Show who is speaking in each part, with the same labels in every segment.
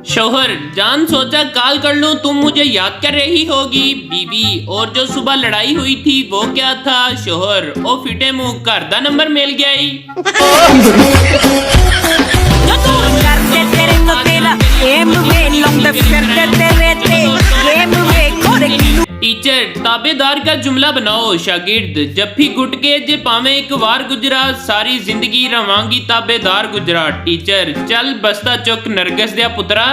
Speaker 1: शौहर, जान सोचा कॉल कर लूं, तुम मुझे याद कर रही होगी। बीवी, और जो सुबह लड़ाई हुई थी वो क्या था? शौहर, ओ फिटे मुंह, घर दा नंबर मिल गया ही। टीचर, ताबेदार का जुमला बनाओ। शागिर्द, जब भी गुट के जे पावे एक वार गुजरा, सारी जिंदगी रवांगी ताबेदार गुजरा। टीचर, चल बस्ता चुक नरगस दिया पुत्रा।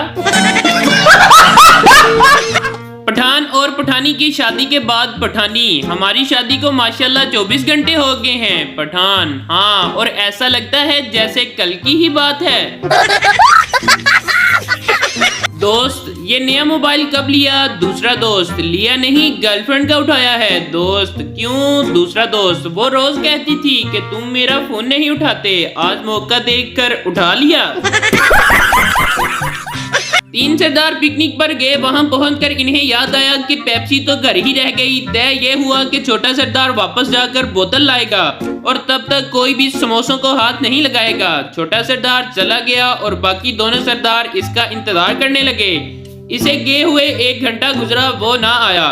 Speaker 1: पठान और पठानी की शादी के बाद पठानी, हमारी शादी को माशाल्लाह 24 घंटे हो गए हैं। पठान, हाँ, और ऐसा लगता है जैसे कल की ही बात है। दोस्त, ये नया मोबाइल कब लिया? दूसरा दोस्त, लिया नहीं, गर्लफ्रेंड का उठाया है। दोस्त, क्यों? दूसरा दोस्त, वो रोज कहती थी कि तुम मेरा फोन नहीं उठाते, आज मौका देखकर उठा लिया। तीन सरदार पिकनिक पर गए, वहां पहुंचकर इन्हें याद आया कि पेप्सी तो घर ही रह गई। तय ये हुआ कि छोटा सरदार वापस जाकर बोतल लाएगा और तब तक कोई भी समोसों को हाथ नहीं लगाएगा। छोटा सरदार चला गया और बाकी दोनों सरदार इसका इंतजार करने लगे। इसे गए हुए 1 घंटा गुजरा, वो ना आया।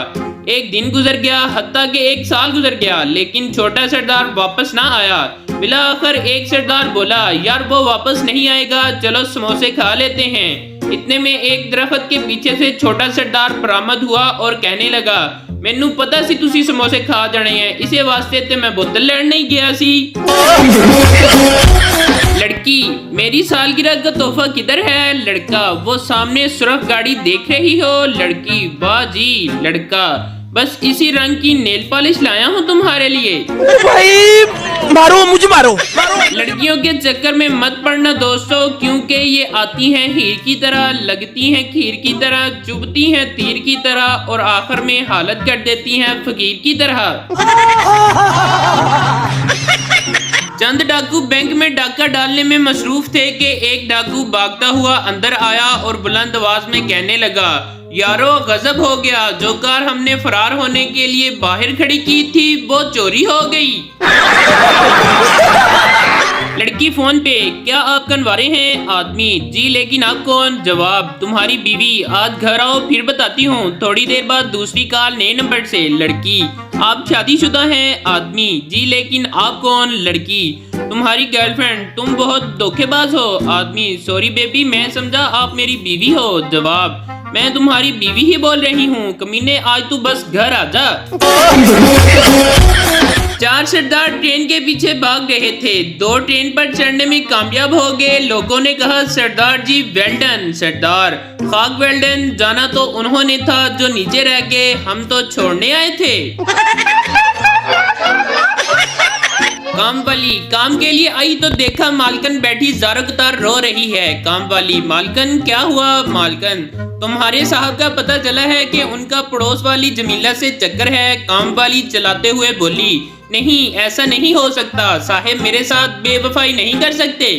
Speaker 1: 1 दिन गुजर गया, हत्ता के 1 साल गुजर गया, लेकिन छोटा सरदार वापस ना आया। बिला आखिर एक सरदार बोला, यार वो वापस नहीं आएगा, चलो समोसे खा लेते हैं। इतने में एक दरख्त के पीछे से छोटा सरदार बरामद हुआ और कहने लगा, मैनू पता सी तुसी समोसे खा जाने हैं, इसे वास्ते ते मैं बोतल लेने नहीं गया सी। लड़की, मेरी सालगिरह का तोहफा किधर है? लड़का, वो सामने सुरख गाड़ी देख रही हो? लड़की, वाह जी। लड़का, बस इसी रंग की नेल पॉलिश लाया हूँ तुम्हारे लिए।
Speaker 2: भाई मारो, मुझे मारो।
Speaker 1: लड़कियों के चक्कर में मत पड़ना दोस्तों, क्योंकि ये आती हैं हीर की तरह, लगती हैं खीर की तरह, चुभती हैं तीर की तरह और आखिर में हालत कर देती हैं फकीर की तरह। चंद डाकू बैंक में डाका डालने में मसरूफ थे कि एक डाकू भागता हुआ अंदर आया और बुलंद आवाज में कहने लगा, यारो गजब हो गया, जो कार हमने फरार होने के लिए बाहर खड़ी की थी वो चोरी हो गई। लड़की फोन पे, क्या आप कनवारे हैं? आदमी, जी, लेकिन आप कौन? जवाब, तुम्हारी बीवी। आज घर आओ फिर बताती हूँ। थोड़ी देर बाद दूसरी कॉल नए नंबर से। लड़की, आप शादीशुदा हैं? आदमी, जी, लेकिन आप कौन? लड़की, तुम्हारी गर्लफ्रेंड। तुम बहुत धोखेबाज हो। आदमी, सॉरी बेबी, मैं समझा आप मेरी बीवी हो। जवाब, मैं तुम्हारी बीवी ही बोल रही हूँ। कमीने, आज तू बस घर आ जा। 4 सरदार ट्रेन के पीछे भाग रहे थे। 2 ट्रेन पर चढ़ने में कामयाब हो गए। लोगों ने कहा, सरदार जी वेल डन। सरदार, खाक वेल डन, जाना तो उन्होंने था जो नीचे रह गए, हम तो छोड़ने आए थे। काम वाली, काम के लिए आई तो देखा मालकन बैठी ज़ारो-कतार रो रही है। काम वाली, मालकन क्या हुआ? मालकन, तुम्हारे साहब का पता चला है कि उनका पड़ोस वाली जमीला से चक्कर है। काम वाली चलाते हुए बोली, नहीं, ऐसा नहीं हो सकता, साहेब मेरे साथ बेवफाई नहीं कर सकते।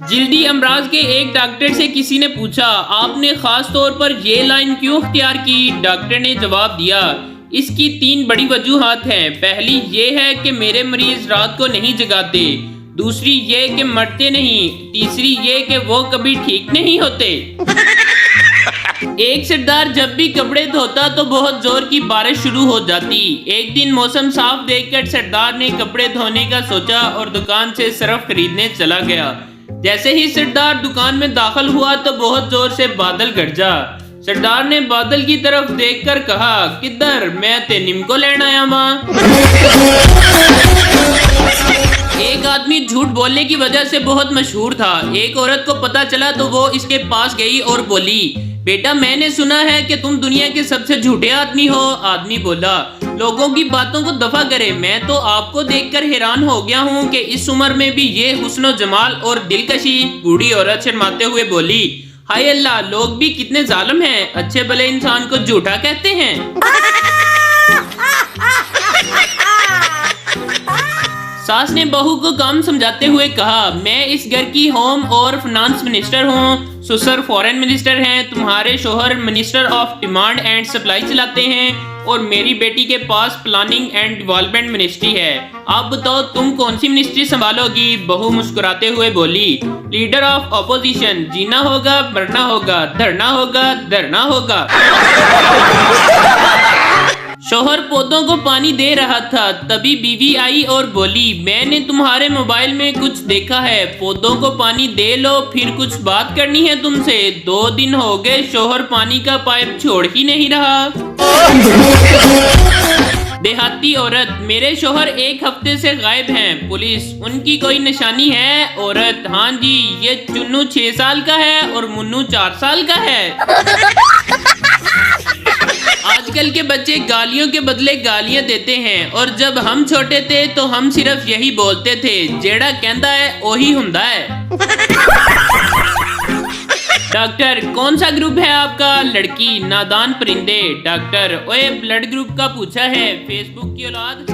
Speaker 1: जिल्दी अमराज के एक डॉक्टर से किसी ने पूछा, आपने खास तौर पर ये लाइन क्यों इख्तियार की? डॉक्टर ने जवाब दिया, इसकी 3 बड़ी वजूहात हैं। पहली ये है कि मेरे मरीज रात को नहीं जगाते, दूसरी ये कि मरते नहीं, तीसरी ये कि वो कभी ठीक नहीं होते। एक सरदार जब भी कपड़े धोता तो बहुत जोर की बारिश शुरू हो जाती। एक दिन मौसम साफ देखकर सरदार ने कपड़े धोने का सोचा और दुकान से सर्फ खरीदने चला गया। जैसे ही सरदार दुकान में दाखिल हुआ तो बहुत जोर से बादल गरजा। सरदार ने बादल की तरफ देखकर कहा, किधर? मैं ते निम्को लेना आया वहां। एक आदमी झूठ बोलने की वजह से बहुत मशहूर था। एक औरत को पता चला तो वो इसके पास गई और बोली, बेटा मैंने सुना है कि तुम दुनिया के सबसे झूठे आदमी हो। आदमी बोला, लोगों की बातों को दफा करे, मैं तो आपको देखकर हैरान हो गया हूँ कि इस उम्र में भी ये हुस्न जमाल और दिलकशी। बूढ़ी औरत शर्माते हुए बोली, हाय अल्लाह, लोग भी कितने जालिम हैं, अच्छे भले इंसान को झूठा कहते हैं। सास ने बहू को काम समझाते हुए कहा, मैं इस घर की होम और फाइनेंस मिनिस्टर हूँ, ससुर फॉरेन मिनिस्टर हैं, तुम्हारे शोहर minister of demand and supply चलाते हैं, और मेरी बेटी के पास प्लानिंग एंड डेवलपमेंट मिनिस्ट्री है। आप बताओ तुम कौन सी मिनिस्ट्री संभालोगी? बहू मुस्कुराते हुए बोली, लीडर ऑफ ऑपोजिशन, जीना होगा मरना होगा, धरना होगा धरना होगा। शोहर पौधों को पानी दे रहा था, तभी बीवी आई और बोली, मैंने तुम्हारे मोबाइल में कुछ देखा है, पौधों को पानी दे लो, फिर कुछ बात करनी है तुमसे। 2 दिन हो गए शोहर पानी का पाइप छोड़ ही नहीं रहा। देहाती औरत, मेरे शोहर 1 हफ्ते से गायब हैं। पुलिस, उनकी कोई निशानी है? औरत, हाँ जी, ये चुन्नू 6 साल का है और मुन्नू 4 साल का है। आजकल के बच्चे गालियों के बदले गालियां देते हैं, और जब हम छोटे थे तो हम सिर्फ यही बोलते थे, जेड़ा कहता है वही हुंदा है। डॉक्टर, कौन सा ग्रुप है आपका? लड़की, नादान परिंदे। डॉक्टर, ओए ब्लड ग्रुप का पूछा है, फेसबुक की औलाद।